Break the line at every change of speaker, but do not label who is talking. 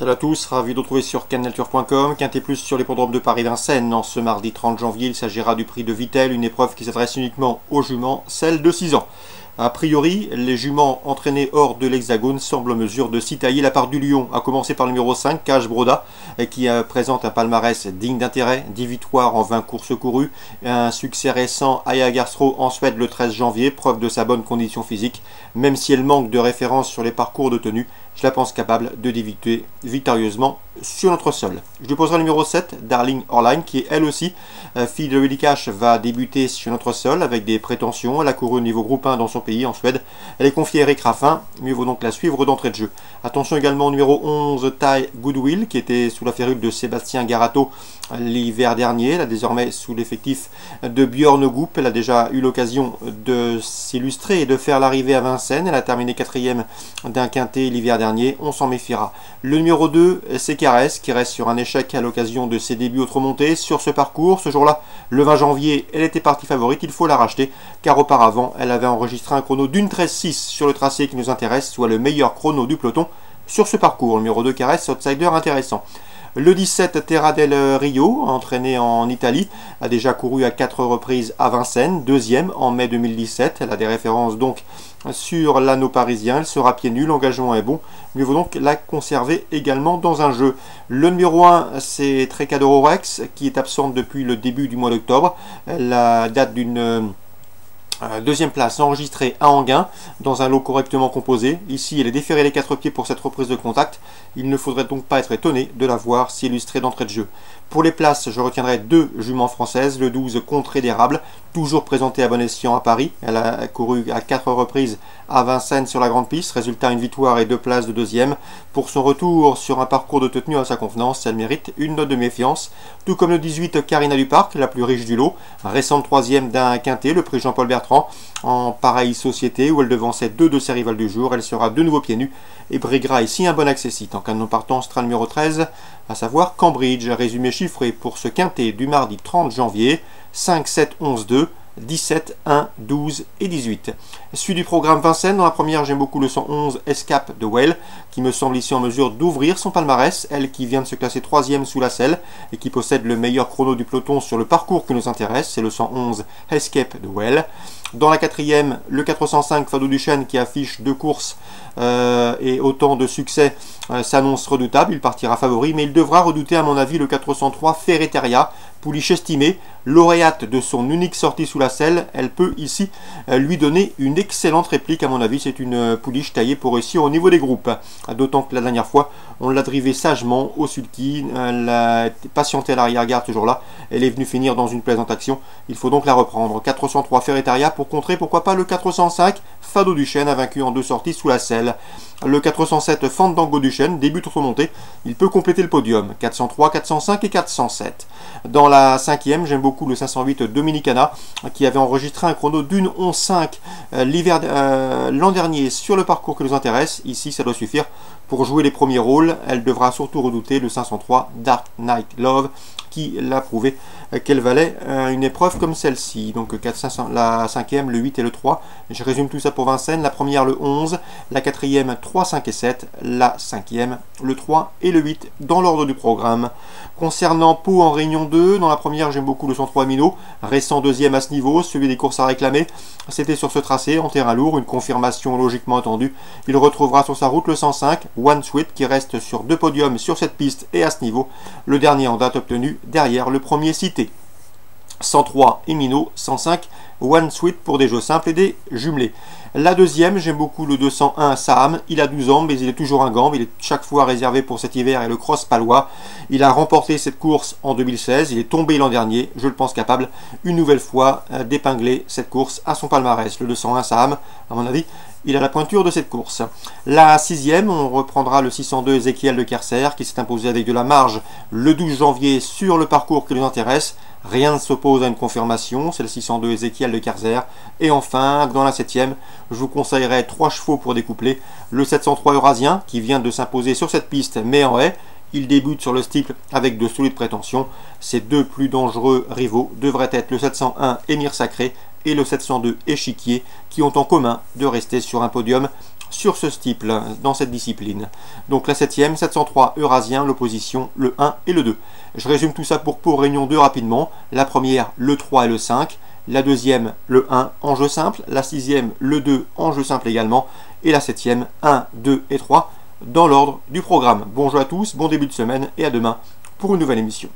Salut à tous, ravi de vous retrouver sur canalture.com, Quintet Plus sur l'hippodrome de Paris-Vincennes. En ce mardi 30 janvier, il s'agira du prix de Vittel, une épreuve qui s'adresse uniquement aux juments, celle de 6 ans. A priori, les juments entraînés hors de l'hexagone semblent en mesure de s'y tailler la part du lion, à commencer par le numéro 5, Cash Broda, qui présente un palmarès digne d'intérêt, 10 victoires en 20 courses courues, un succès récent à Jägersro en Suède le 13 janvier, preuve de sa bonne condition physique, même si elle manque de références sur les parcours de tenue. Je la pense capable de débuter victorieusement sur notre sol. Je lui poserai le numéro 7, Darling Orline, qui est elle aussi, fille de Willy Cash, va débuter sur notre sol avec des prétentions. Elle a couru au niveau groupe 1 dans son pays, en Suède. Elle est confiée à Eric Raffin, mieux vaut donc la suivre d'entrée de jeu. Attention également au numéro 11, Ty Goodwill, qui était sous la férule de Sébastien Garato l'hiver dernier. Elle a désormais sous l'effectif de Björn Goop. Elle a déjà eu l'occasion de s'illustrer et de faire l'arrivée à Vincennes. Elle a terminé 4e d'un quintet l'hiver dernier. On s'en méfiera. Le numéro 2, c'est Caresse, qui reste sur un échec à l'occasion de ses débuts autre montée. Sur ce parcours, ce jour-là, le 20 janvier, elle était partie favorite. Il faut la racheter, car auparavant, elle avait enregistré un chrono d'une 13,6 sur le tracé qui nous intéresse, soit le meilleur chrono du peloton sur ce parcours. Le numéro 2, Caresse, outsider intéressant. Le 17, Terra del Rio, entraînée en Italie, a déjà couru à 4 reprises à Vincennes, 2e en mai 2017. Elle a des références donc sur l'anneau parisien. Elle sera pieds nus, l'engagement est bon. Mieux vaut donc la conserver également dans un jeu. Le numéro 1, c'est Trecadero Rex, qui est absente depuis le début du mois d'octobre. La date d'une deuxième place enregistrée à Enghien dans un lot correctement composé. Ici, elle est déférée les 4 pieds pour cette reprise de contact. Il ne faudrait donc pas être étonné de la voir s'illustrer d'entrée de jeu. Pour les places, je retiendrai 2 juments françaises. Le 12, Contrée d'érable, toujours présentée à bon escient à Paris. Elle a couru à 4 reprises à Vincennes sur la grande piste. Résultat, une victoire et 2 places de 2e. Pour son retour sur un parcours de tenue à sa convenance, elle mérite une note de méfiance. Tout comme le 18, Carina Duparc, la plus riche du lot. Récente 3e d'un quintet, le prix Jean-Paul Bertrand, en pareille société où elle devançait 2 de ses rivales du jour. Elle sera de nouveau pieds nus et briguera ici un bon accessite. En cas de non-partance, train numéro 13, à savoir Cambridge. Résumé chiffré pour ce quintet du mardi 30 janvier, 5, 7, 11, 2, 17, 1, 12 et 18. Suite du programme Vincennes, dans la première j'aime beaucoup le 111 Escape de Well, qui me semble ici en mesure d'ouvrir son palmarès, elle qui vient de se classer 3e sous la selle et qui possède le meilleur chrono du peloton sur le parcours qui nous intéresse, c'est le 111 Escape de Well. Dans la 4e, le 405 Fado Duchesne, qui affiche 2 courses et autant de succès, s'annonce redoutable. Il partira favori, mais il devra redouter à mon avis le 403 Ferreteria, pouliche estimée, lauréate de son unique sortie sous la selle. Elle peut ici lui donner une excellente réplique à mon avis. C'est une pouliche taillée pour réussir au niveau des groupes. D'autant que la dernière fois, on l'a drivée sagement au sulky, l'a patienté à l'arrière-garde ce jour-là. Elle est venue finir dans une plaisante action. Il faut donc la reprendre. 403 Ferreteria pour contrer, pourquoi pas le 405 Fado Duchesne, a vaincu en 2 sorties sous la selle. Le 407 Fandango Duchesne débute remontée, il peut compléter le podium. 403, 405 et 407. Dans la 5e, j'aime beaucoup le 508 Dominicana, qui avait enregistré un chrono d'une 11,5 l'an dernier sur le parcours qui nous intéresse. Ici, ça doit suffire pour jouer les premiers rôles. Elle devra surtout redouter le 503 Dark Knight Love, qui l'a prouvé qu'elle valait une épreuve comme celle-ci. Donc la 5e, le 8 et le 3. Je résume tout ça pour Vincennes. La première, le 11. La 4e, 3, 5 et 7. La 5e, le 3 et le 8 dans l'ordre du programme. Concernant Pau en Réunion 2, dans la première, j'aime beaucoup le 103 Minot. Récent 2e à ce niveau, celui des courses à réclamer. C'était sur ce tracé, en terrain lourd, une confirmation logiquement attendue. Il retrouvera sur sa route le 105, One Sweet, qui reste sur 2 podiums sur cette piste et à ce niveau. Le dernier en date obtenu derrière le premier cité. 103 et Minot, 105 One Sweet pour des jeux simples et des jumelés. La deuxième, j'aime beaucoup le 201 Saham. Il a 12 ans, mais il est toujours un gambe. Il est chaque fois réservé pour cet hiver et le cross palois. Il a remporté cette course en 2016. Il est tombé l'an dernier. Je le pense capable, une nouvelle fois, d'épingler cette course à son palmarès. Le 201 Saham, à mon avis, il a la pointure de cette course. La 6e, on reprendra le 602 Ezekiel de Kerser, qui s'est imposé avec de la marge le 12 janvier sur le parcours qui nous intéresse. Rien ne s'oppose à une confirmation, c'est le 602 Ezekiel de Kerser. Et enfin, dans la 7e, je vous conseillerais 3 chevaux pour découpler. Le 703 Eurasien, qui vient de s'imposer sur cette piste, mais en haie. Il débute sur le steeple avec de solides prétentions. Ses 2 plus dangereux rivaux devraient être le 701 Émir Sacré et le 702 Échiquier qui ont en commun de rester sur un podium sur ce steeple, dans cette discipline. Donc la 7e, 703 Eurasien, l'opposition, le 1 et le 2. Je résume tout ça pour Pau Réunion 2 rapidement. La première, le 3 et le 5. La deuxième, le 1 en jeu simple. La 6e, le 2 en jeu simple également. Et la 7e, 1, 2 et 3 dans l'ordre du programme. Bon jeu à tous, bon début de semaine et à demain pour une nouvelle émission.